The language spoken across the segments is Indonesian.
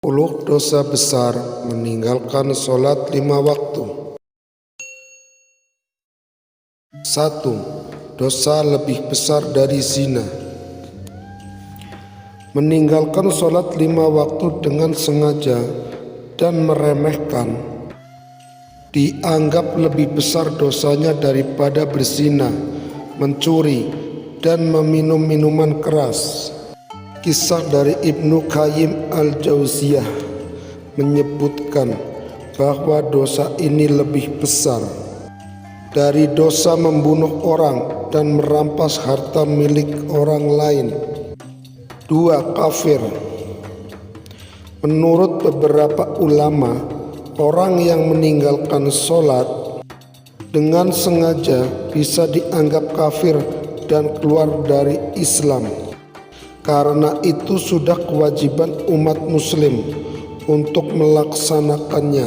10 dosa besar meninggalkan sholat 5 waktu. 1. Dosa lebih besar dari zina. Meninggalkan sholat 5 waktu dengan sengaja dan meremehkan dianggap lebih besar dosanya daripada berzina, mencuri, dan meminum minuman keras. Kisah dari Ibnu Qayyim al-Jauziyah menyebutkan bahwa dosa ini lebih besar dari dosa membunuh orang dan merampas harta milik orang lain. 2. Kafir. Menurut beberapa ulama, orang yang meninggalkan sholat dengan sengaja bisa dianggap kafir dan keluar dari Islam. Karena itu sudah kewajiban umat muslim untuk melaksanakannya.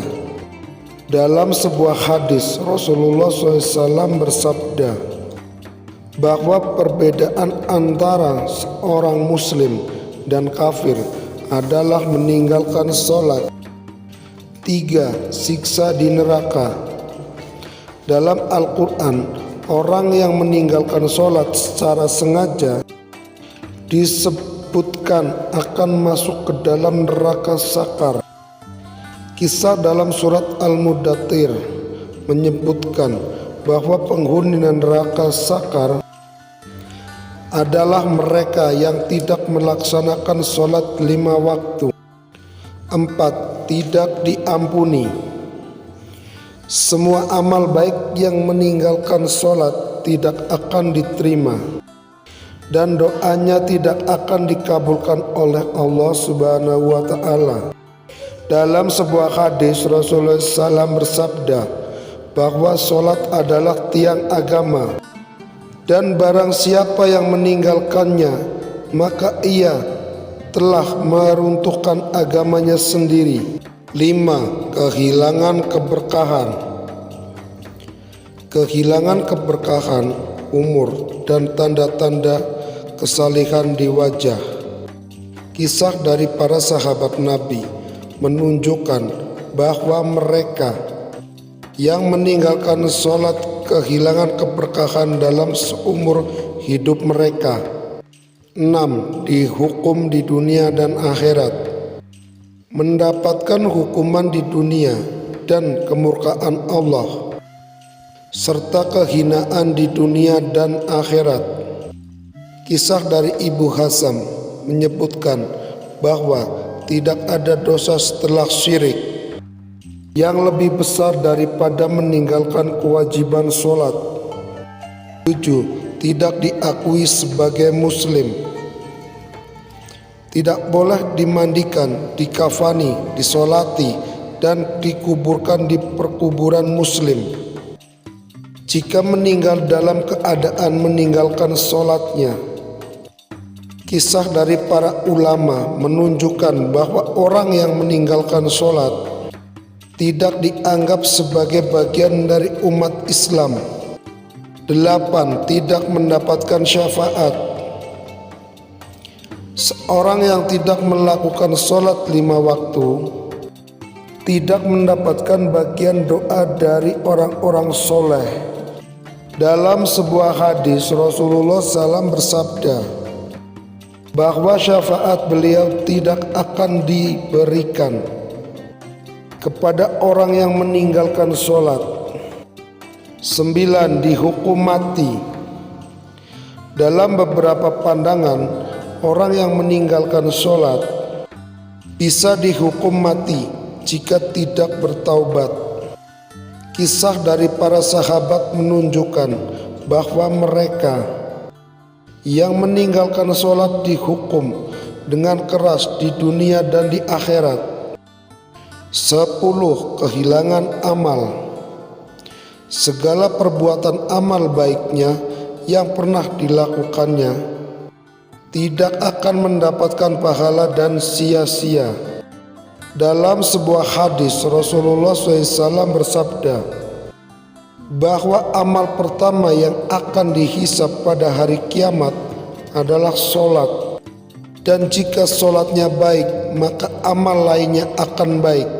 Dalam sebuah hadis, Rasulullah SAW bersabda bahwa perbedaan antara seorang muslim dan kafir adalah meninggalkan sholat. 3. Siksa di neraka. Dalam Al-Quran, orang yang meninggalkan sholat secara sengaja disebutkan akan masuk ke dalam neraka sakar. Kisah dalam surat Al-Mudaththir menyebutkan bahwa penghuni neraka sakar adalah mereka yang tidak melaksanakan sholat 5 waktu. 4. Tidak diampuni. Semua amal baik yang meninggalkan sholat tidak akan diterima dan doanya tidak akan dikabulkan oleh Allah Subhanahu wa Ta'ala. Dalam sebuah hadis, Rasulullah SAW bersabda bahwa sholat adalah tiang agama, dan barang siapa yang meninggalkannya, maka ia telah meruntuhkan agamanya sendiri. 5. Kehilangan keberkahan. Kehilangan keberkahan, umur, dan tanda-tanda kesalehan di wajah. Kisah dari para sahabat Nabi menunjukkan bahwa mereka yang meninggalkan sholat kehilangan keberkahan dalam seumur hidup mereka. 6. Dihukum di dunia dan akhirat. Mendapatkan hukuman di dunia dan kemurkaan Allah, serta kehinaan di dunia dan akhirat. Kisah dari Ibu Hazm menyebutkan bahwa tidak ada dosa setelah syirik yang lebih besar daripada meninggalkan kewajiban sholat. 7. Tidak diakui sebagai muslim. Tidak boleh dimandikan, dikafani, disolati, dan dikuburkan di perkuburan muslim jika meninggal dalam keadaan meninggalkan sholatnya. Kisah dari para ulama menunjukkan bahwa orang yang meninggalkan sholat tidak dianggap sebagai bagian dari umat Islam. 8. Tidak mendapatkan syafaat. Seorang yang tidak melakukan sholat 5 waktu tidak mendapatkan bagian doa dari orang-orang soleh. Dalam sebuah hadis, Rasulullah SAW bersabda bahwa syafaat beliau tidak akan diberikan kepada orang yang meninggalkan sholat. 9. Dihukum mati. Dalam beberapa pandangan, orang yang meninggalkan sholat bisa dihukum mati jika tidak bertaubat. Kisah dari para sahabat menunjukkan bahwa mereka yang meninggalkan sholat dihukum dengan keras di dunia dan di akhirat. 10. Kehilangan amal. Segala perbuatan amal baiknya yang pernah dilakukannya tidak akan mendapatkan pahala dan sia-sia. Dalam sebuah hadis, Rasulullah SAW bersabda bahwa amal pertama yang akan dihisab pada hari kiamat adalah sholat. Dan jika sholatnya baik, maka amal lainnya akan baik.